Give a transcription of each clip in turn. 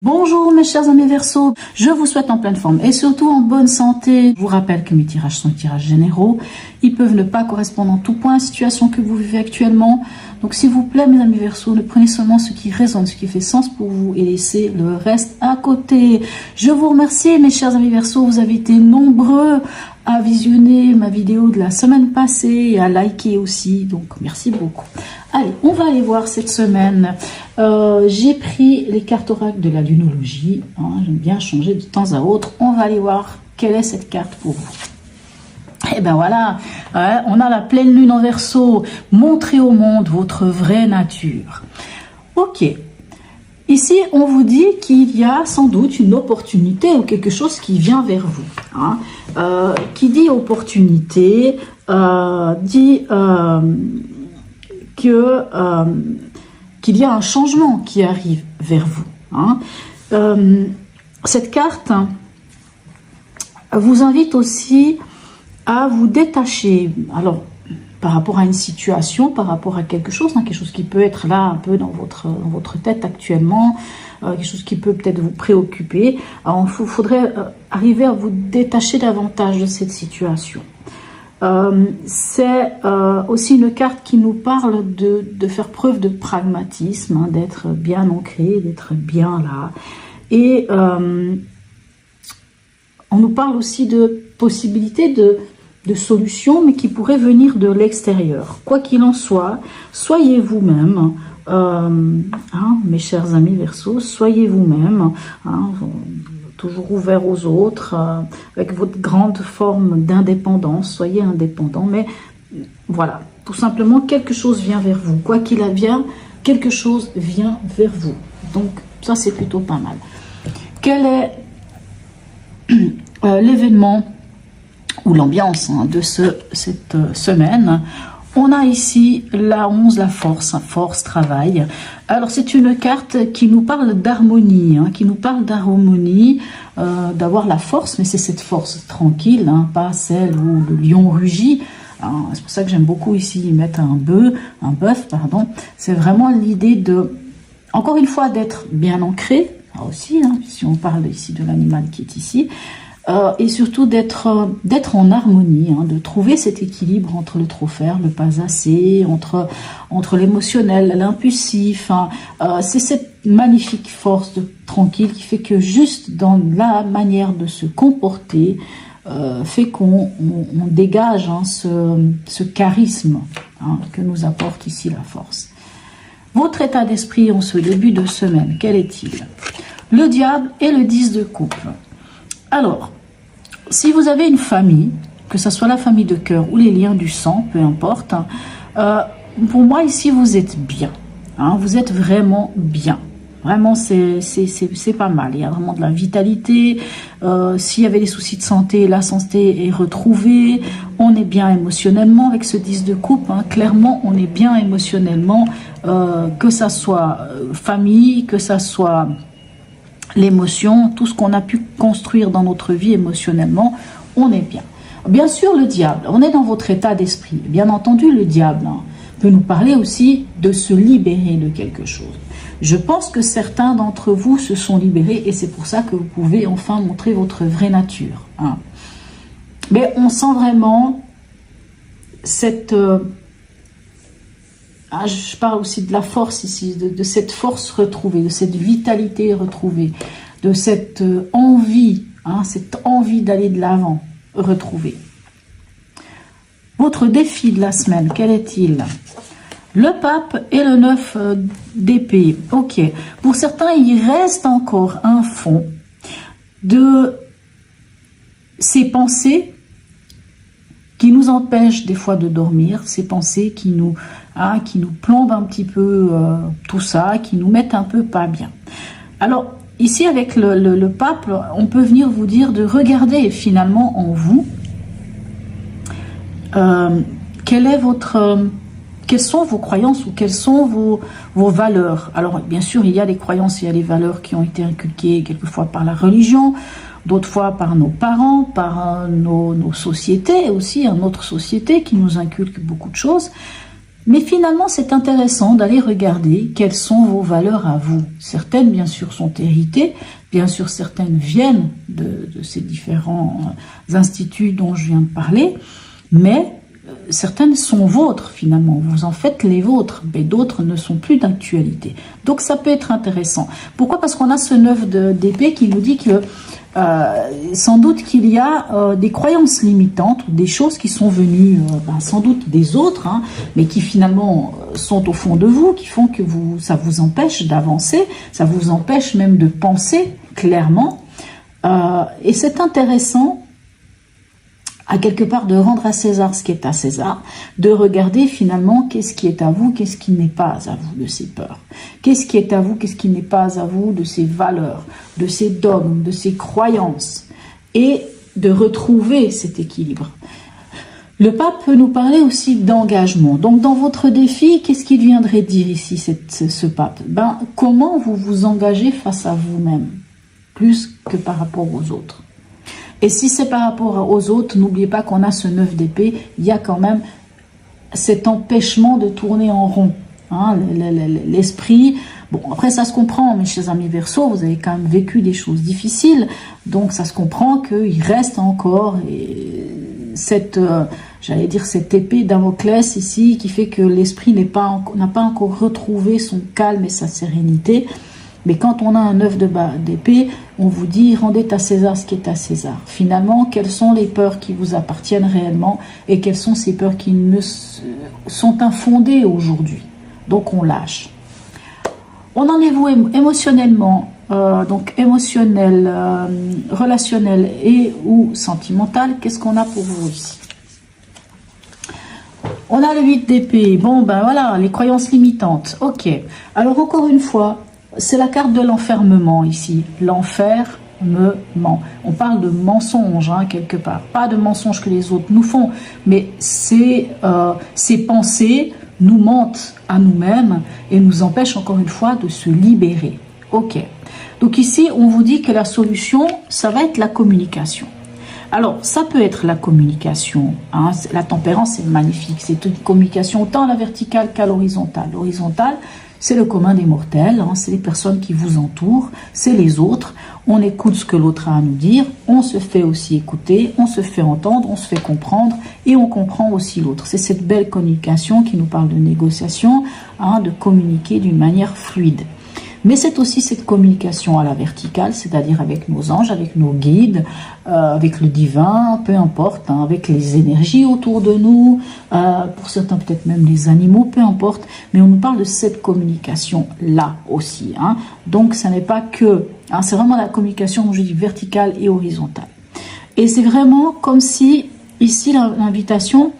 Bonjour mes chers amis Verseaux, je vous souhaite en pleine forme et surtout en bonne santé. Je vous rappelle que mes tirages sont des tirages généraux, ils peuvent ne pas correspondre en tout point à la situation que vous vivez actuellement. Donc s'il vous plaît mes amis Verseaux, ne prenez seulement ce qui résonne, ce qui fait sens pour vous et laissez le reste à côté. Je vous remercie mes chers amis Verseaux, vous avez été nombreux à visionner ma vidéo de la semaine passée et à liker aussi, donc merci beaucoup. Allez, on va aller voir cette semaine. J'ai pris les cartes oracles de la lunologie, hein, j'aime bien changer de temps à autre. On va aller voir quelle est cette carte pour vous. Et ben voilà, on a la pleine lune en Verseau. Montrez au monde votre vraie nature. Ok. Ici, on vous dit qu'il y a sans doute une opportunité ou quelque chose qui vient vers vous. Hein. Qui dit opportunité, dit qu'il y a un changement qui arrive vers vous. Hein. Cette carte vous invite aussi à vous détacher. Alors, par rapport à une situation, par rapport à quelque chose, hein, quelque chose qui peut être là un peu dans votre tête actuellement, quelque chose qui peut peut-être vous préoccuper. Alors, il faudrait arriver à vous détacher davantage de cette situation. C'est aussi une carte qui nous parle de faire preuve de pragmatisme, hein, d'être bien ancré, d'être bien là. Et on nous parle aussi de possibilités de solutions, mais qui pourraient venir de l'extérieur. Quoi qu'il en soit, soyez vous-même, hein, mes chers amis Verseaux, soyez vous-même, hein, toujours ouvert aux autres, avec votre grande forme d'indépendance, soyez indépendant, mais voilà, tout simplement, quelque chose vient vers vous. Quoi qu'il advienne, quelque chose vient vers vous. Donc, ça, c'est plutôt pas mal. Quel est l'événement ou l'ambiance de cette semaine? On a ici la 11, la force, travail. Alors c'est une carte qui nous parle d'harmonie, hein, d'avoir la force, mais c'est cette force tranquille, hein, pas celle où le lion rugit. C'est pour ça que j'aime beaucoup ici y mettre un bœuf, pardon. C'est vraiment l'idée de, encore une fois, d'être bien ancré, aussi, hein, si on parle ici de l'animal qui est ici. Et surtout d'être en harmonie, hein, de trouver cet équilibre entre le trop faire, le pas assez, entre l'émotionnel, l'impulsif. Hein. C'est cette magnifique force tranquille qui fait que juste dans la manière de se comporter, fait qu'on dégage, hein, ce charisme, hein, que nous apporte ici la force. Votre état d'esprit en ce début de semaine, quel est-il? Le diable et le 10 de coupe. Alors, si vous avez une famille, que ce soit la famille de cœur ou les liens du sang, peu importe, pour moi ici vous êtes bien, hein, vous êtes vraiment bien. Vraiment c'est pas mal, il y a vraiment de la vitalité. S'il y avait des soucis de santé, la santé est retrouvée, on est bien émotionnellement avec ce 10 de coupe, hein, clairement on est bien émotionnellement, que ça soit famille, que ça soit l'émotion, tout ce qu'on a pu construire dans notre vie émotionnellement, on est bien. Bien sûr, le diable, on est dans votre état d'esprit. Bien entendu, le diable, hein, peut nous parler aussi de se libérer de quelque chose. Je pense que certains d'entre vous se sont libérés et c'est pour ça que vous pouvez enfin montrer votre vraie nature. Hein. Mais on sent vraiment cette... je parle aussi de la force ici, de cette force retrouvée, de cette vitalité retrouvée, de cette envie, hein, cette envie d'aller de l'avant retrouvée. Votre défi de la semaine, quel est-il? Le pape et le 9 d'épée. Ok. Pour certains, il reste encore un fond de ces pensées qui nous empêchent des fois de dormir, ces pensées qui nous plombent un petit peu tout ça, qui nous mettent un peu pas bien. Alors, ici avec le pape, on peut venir vous dire de regarder finalement en vous quelles sont vos croyances ou quelles sont vos valeurs. Alors, bien sûr, il y a des croyances, il y a des valeurs qui ont été inculquées quelquefois par la religion, d'autres fois par nos parents, par nos sociétés aussi, notre société qui nous inculque beaucoup de choses. Mais finalement, c'est intéressant d'aller regarder quelles sont vos valeurs à vous. Certaines, bien sûr, sont héritées, bien sûr, certaines viennent de ces différents instituts dont je viens de parler, mais certaines sont vôtres finalement, vous en faites les vôtres, mais d'autres ne sont plus d'actualité. Donc ça peut être intéressant. Pourquoi? Parce qu'on a ce 9 d'épée qui nous dit que sans doute qu'il y a des croyances limitantes, des choses qui sont venues sans doute des autres, hein, mais qui finalement sont au fond de vous, qui font que ça vous empêche d'avancer, ça vous empêche même de penser clairement. Et c'est intéressant à quelque part de rendre à César ce qui est à César, de regarder finalement qu'est-ce qui est à vous, qu'est-ce qui n'est pas à vous de ces peurs, qu'est-ce qui est à vous, qu'est-ce qui n'est pas à vous de ces valeurs, de ces dogmes, de ces croyances, et de retrouver cet équilibre. Le pape peut nous parler aussi d'engagement. Donc dans votre défi, qu'est-ce qu'il viendrait dire ici ce pape? Comment vous vous engagez face à vous-même, plus que par rapport aux autres. Et si c'est par rapport aux autres, n'oubliez pas qu'on a ce 9 d'épée, il y a quand même cet empêchement de tourner en rond. Hein, l'esprit, bon après ça se comprend, mes chers amis Verseau, vous avez quand même vécu des choses difficiles, donc ça se comprend qu'il reste encore j'allais dire cette épée Damoclès ici, qui fait que l'esprit n'a pas encore retrouvé son calme et sa sérénité. Mais quand on a un 9 d'épée, on vous dit, rendez à César ce qui est à César. Finalement, quelles sont les peurs qui vous appartiennent réellement et quelles sont ces peurs qui sont infondées aujourd'hui. Donc on lâche. On en est vous émotionnellement, donc émotionnel, relationnel et ou sentimental. Qu'est-ce qu'on a pour vous ici? On a le 8 d'épée. Bon, voilà, les croyances limitantes. Ok. Alors encore une fois, c'est la carte de l'enfermement ici. L'enfermement. On parle de mensonges, hein, quelque part. Pas de mensonges que les autres nous font, mais ces pensées nous mentent à nous-mêmes et nous empêchent encore une fois de se libérer. Ok. Donc ici, on vous dit que la solution, ça va être la communication. Alors, ça peut être la communication. Hein. La tempérance, c'est magnifique. C'est une communication autant à la verticale qu'à l'horizontale. L'horizontale, c'est le commun des mortels, hein, c'est les personnes qui vous entourent, c'est les autres. On écoute ce que l'autre a à nous dire, on se fait aussi écouter, on se fait entendre, on se fait comprendre et on comprend aussi l'autre. C'est cette belle communication qui nous parle de négociation, hein, de communiquer d'une manière fluide. Mais c'est aussi cette communication à la verticale, c'est-à-dire avec nos anges, avec nos guides, avec le divin, peu importe, hein, avec les énergies autour de nous, pour certains peut-être même les animaux, peu importe, mais on nous parle de cette communication-là aussi. Hein. Donc ça n'est pas que, hein, c'est vraiment la communication, comme je dis, verticale et horizontale. Et c'est vraiment comme si, ici l'invitation,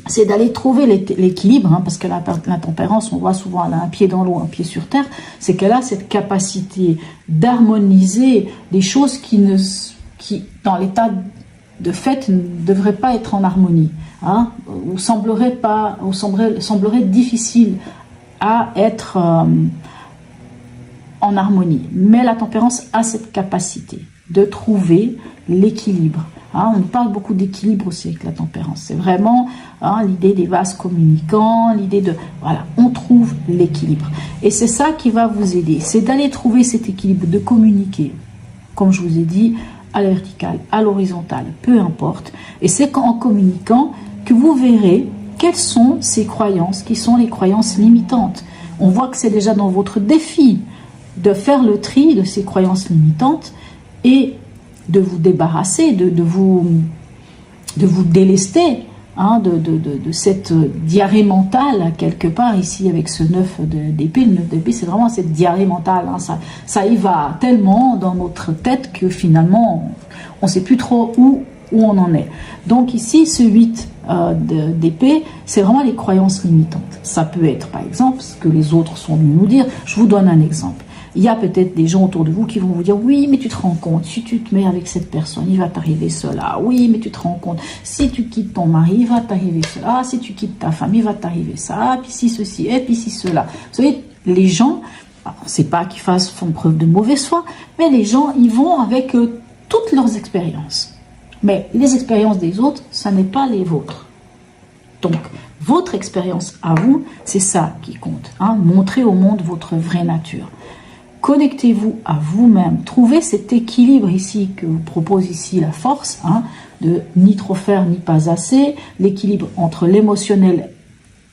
c'est d'aller trouver l'équilibre, hein, parce que la tempérance, on voit souvent, elle a un pied dans l'eau, un pied sur terre, c'est qu'elle a cette capacité d'harmoniser des choses qui, dans l'état de fait, ne devraient pas être en harmonie, hein, ou semblerait difficile à être en harmonie. Mais la tempérance a cette capacité de trouver l'équilibre. Hein, on parle beaucoup d'équilibre aussi avec la tempérance. C'est vraiment, hein, l'idée des vases communicants, l'idée de... Voilà, on trouve l'équilibre. Et c'est ça qui va vous aider. C'est d'aller trouver cet équilibre, de communiquer, comme je vous ai dit, à la verticale, à l'horizontale, peu importe. Et c'est en communiquant que vous verrez quelles sont ces croyances, qui sont les croyances limitantes. On voit que c'est déjà dans votre défi de faire le tri de ces croyances limitantes et de vous débarrasser, de vous délester, hein, de cette diarrhée mentale, quelque part, ici, avec ce 9 d'épée. Le 9 d'épée, c'est vraiment cette diarrhée mentale. Hein, ça y va tellement dans notre tête que finalement, on ne sait plus trop où on en est. Donc ici, ce 8 d'épée, c'est vraiment les croyances limitantes. Ça peut être, par exemple, ce que les autres sont venus nous dire. Je vous donne un exemple. Il y a peut-être des gens autour de vous qui vont vous dire « Oui, mais tu te rends compte, si tu te mets avec cette personne, il va t'arriver cela. Oui, mais tu te rends compte, si tu quittes ton mari, il va t'arriver cela. Si tu quittes ta femme, il va t'arriver ça. Puis si ceci, et puis si cela. » Vous savez, les gens, c'est pas qu'ils font preuve de mauvaise foi, mais les gens, ils vont avec toutes leurs expériences. Mais les expériences des autres, ça n'est pas les vôtres. Donc, Votre expérience à vous, c'est ça qui compte. Hein. Montrez au monde votre vraie nature. Connectez-vous à vous-même. Trouvez cet équilibre ici que vous propose ici la force, hein, de ni trop faire ni pas assez, l'équilibre entre l'émotionnel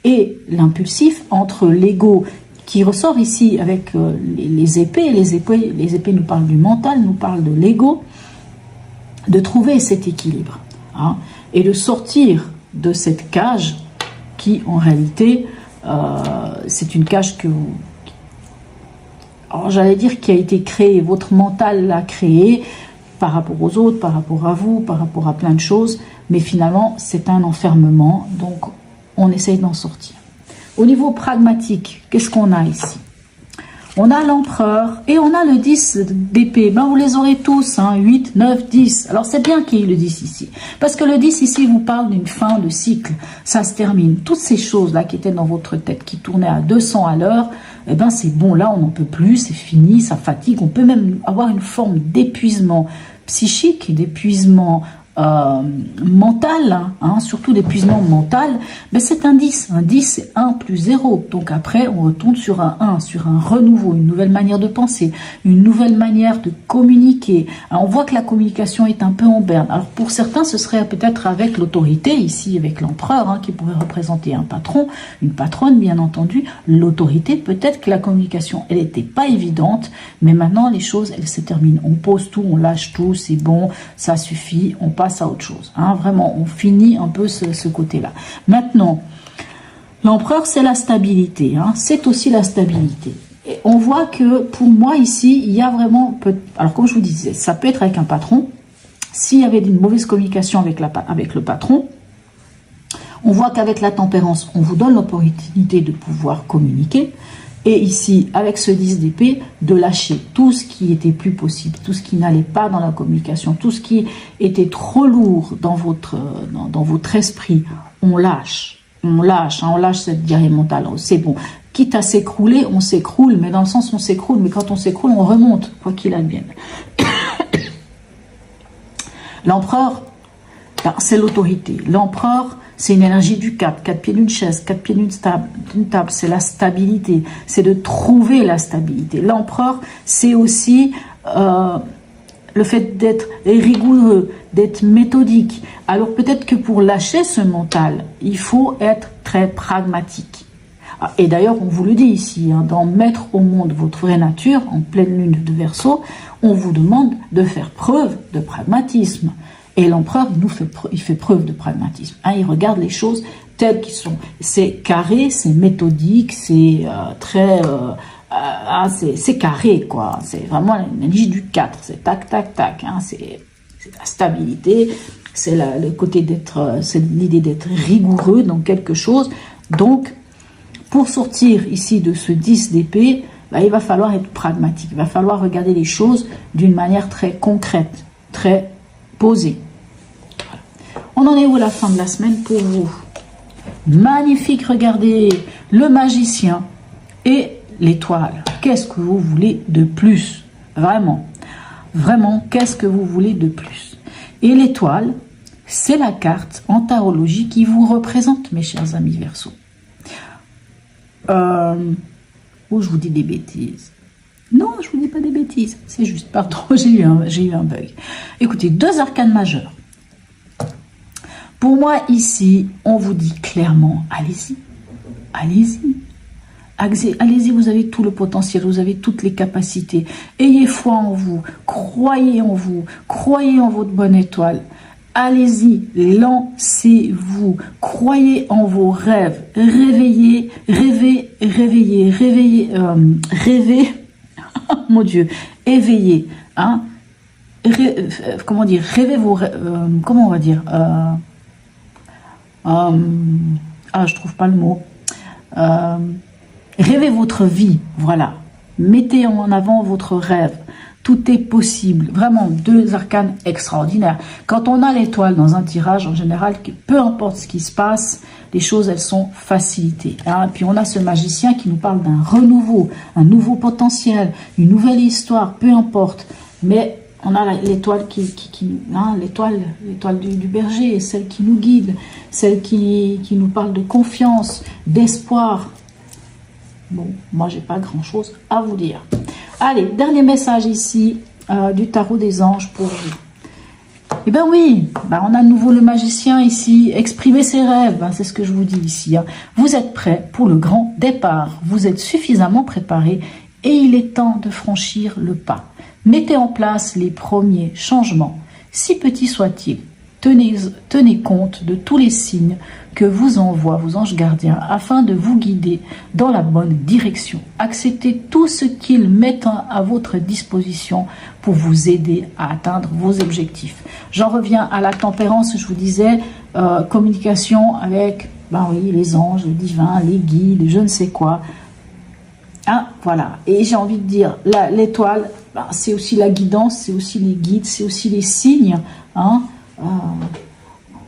et l'impulsif, entre l'ego qui ressort ici avec les épées. Les épées nous parlent du mental, nous parlent de l'ego. De trouver cet équilibre, hein, et de sortir de cette cage qui, en réalité, c'est une cage que vous... Alors, j'allais dire qui a été créée, votre mental l'a créée par rapport aux autres, par rapport à vous, par rapport à plein de choses, mais finalement, c'est un enfermement, donc on essaye d'en sortir. Au niveau pragmatique, qu'est-ce qu'on a ici? On a l'empereur et on a le 10 d'épée. Ben, vous les aurez tous, hein, 8, 9, 10. Alors c'est bien qu'il y ait le 10 ici. Parce que le 10 ici vous parle d'une fin de cycle. Ça se termine. Toutes ces choses-là qui étaient dans votre tête, qui tournaient à 200 à l'heure, eh ben c'est bon, là on n'en peut plus, c'est fini, ça fatigue. On peut même avoir une forme d'épuisement psychique, d'épuisement mental, hein, surtout d'épuisement mental, mais c'est un 10. Un 10, c'est 1 plus 0. Donc après, on retourne sur un 1, sur un renouveau, une nouvelle manière de penser, une nouvelle manière de communiquer. Alors, on voit que la communication est un peu en berne. Alors pour certains, ce serait peut-être avec l'autorité, ici avec l'empereur, hein, qui pourrait représenter un patron, une patronne, bien entendu. L'autorité, peut-être que la communication, elle n'était pas évidente, mais maintenant, les choses, elles se terminent. On pose tout, on lâche tout, c'est bon, ça suffit, on passe à autre chose. Hein, vraiment, on finit un peu ce côté-là. Maintenant, l'empereur, c'est la stabilité. Hein, c'est aussi la stabilité. Et on voit que pour moi ici, il y a vraiment... Alors comme je vous disais, ça peut être avec un patron. S'il y avait une mauvaise communication avec le patron, on voit qu'avec la tempérance, on vous donne l'opportunité de pouvoir communiquer. Et ici, avec ce 10 d'épée, de lâcher tout ce qui était plus possible, tout ce qui n'allait pas dans la communication, tout ce qui était trop lourd dans votre esprit, on lâche. On lâche, hein, on lâche cette diarrhée mentale. C'est bon. Quitte à s'écrouler, on s'écroule, mais dans le sens où on s'écroule, mais quand on s'écroule, on remonte, quoi qu'il advienne. L'empereur, ben, c'est l'autorité. L'empereur, c'est une énergie du 4 pieds d'une chaise, 4 pieds d'une table, c'est la stabilité, c'est de trouver la stabilité. L'empereur, c'est aussi le fait d'être rigoureux, d'être méthodique. Alors peut-être que pour lâcher ce mental, il faut être très pragmatique. Et d'ailleurs, on vous le dit ici, hein, dans mettre au monde votre vraie nature, en pleine lune de Verseau, on vous demande de faire preuve de pragmatisme. Et l'empereur, il fait preuve de pragmatisme. Hein, il regarde les choses telles qu'elles sont. C'est carré, c'est méthodique, c'est c'est carré, quoi. C'est vraiment l'énergie du 4. C'est tac, tac, tac. Hein, c'est la stabilité, c'est le côté d'être, c'est l'idée d'être rigoureux dans quelque chose. Donc, pour sortir ici de ce 10 d'épée, bah, il va falloir être pragmatique. Il va falloir regarder les choses d'une manière très concrète, très posé. On en est où à la fin de la semaine pour vous? Magnifique, regardez, le magicien et l'étoile. Qu'est-ce que vous voulez de plus? Vraiment, vraiment, qu'est-ce que vous voulez de plus? Et l'étoile, c'est la carte en tarologie qui vous représente, mes chers amis Verseau. Je vous dis des bêtises. Non, je vous dis pas des bêtises. C'est juste, pardon, j'ai eu un bug. Écoutez, 2 arcanes majeures. Pour moi, ici, on vous dit clairement, allez-y, allez-y. Allez-y, vous avez tout le potentiel, vous avez toutes les capacités. Ayez foi en vous, croyez en vous, croyez en votre bonne étoile. Allez-y, lancez-vous, croyez en vos rêves, réveillez, rêvez, mon Dieu, éveillez, hein, comment dire, rêvez vos rêves, comment on va dire, je trouve pas le mot, rêvez votre vie, voilà, mettez en avant votre rêve. Tout est possible. Vraiment, 2 arcanes extraordinaires. Quand on a l'étoile dans un tirage, en général, peu importe ce qui se passe, les choses, elles sont facilitées. Hein. Puis on a ce magicien qui nous parle d'un renouveau, un nouveau potentiel, une nouvelle histoire, peu importe. Mais On a l'étoile l'étoile du berger, celle qui nous guide, celle qui nous parle de confiance, d'espoir. Bon, moi, j'ai pas grand-chose à vous dire. Allez, dernier message ici du tarot des anges pour vous. Eh bien oui, on a à nouveau le magicien ici. Exprimer ses rêves, c'est ce que je vous dis ici. Vous êtes prêts pour le grand départ. Vous êtes suffisamment préparés et il est temps de franchir le pas. Mettez en place les premiers changements, si petits soient-ils. Tenez compte de tous les signes que vous envoient vos anges gardiens afin de vous guider dans la bonne direction. Acceptez tout ce qu'ils mettent à votre disposition pour vous aider à atteindre vos objectifs. J'en reviens à la tempérance, je vous disais, communication avec oui, les anges, le divin, les guides, je ne sais quoi. Voilà, et j'ai envie de dire, l'étoile, c'est aussi la guidance, c'est aussi les guides, c'est aussi les signes.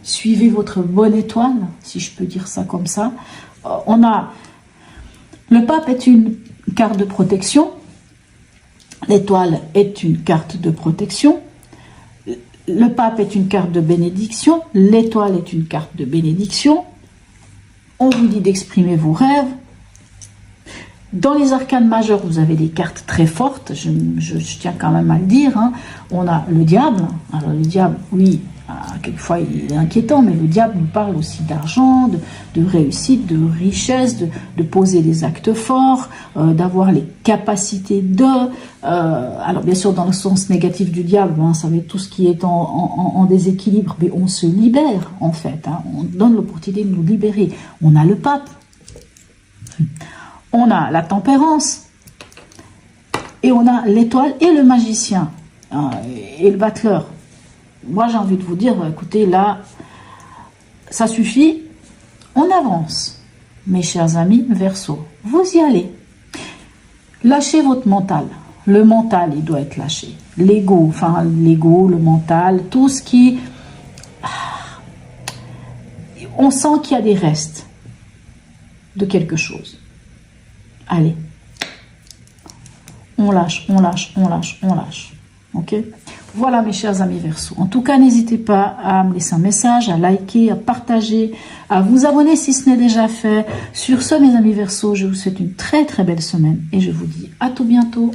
Suivez votre bonne étoile, si je peux dire ça comme ça. On a le pape est une carte de protection, l'étoile est une carte de protection, le pape est une carte de bénédiction, l'étoile est une carte de bénédiction. On vous dit d'exprimer vos rêves. Dans les arcanes majeures, vous avez des cartes très fortes, je tiens quand même à le dire. On a le diable. Alors le diable, oui, quelquefois il est inquiétant, mais le diable nous parle aussi d'argent, de réussite, de richesse, de poser des actes forts, d'avoir les capacités de... alors bien sûr, dans le sens négatif du diable, ça veut dire tout ce qui est en déséquilibre, mais on se libère en fait. On donne l'opportunité de nous libérer. On a le pape. On a la tempérance, et on a l'étoile et le magicien, et le battleur. Moi, j'ai envie de vous dire, écoutez, là, ça suffit, on avance. Mes chers amis Verseau, vous y allez. Lâchez votre mental. Le mental, il doit être lâché. L'ego, le mental, tout ce qui... On sent qu'il y a des restes de quelque chose. Allez, on lâche, on lâche, on lâche, on lâche. Ok? Voilà mes chers amis Verseau. En tout cas, n'hésitez pas à me laisser un message, à liker, à partager, à vous abonner si ce n'est déjà fait. Sur ce, mes amis Verseau, je vous souhaite une très très belle semaine et je vous dis à tout bientôt.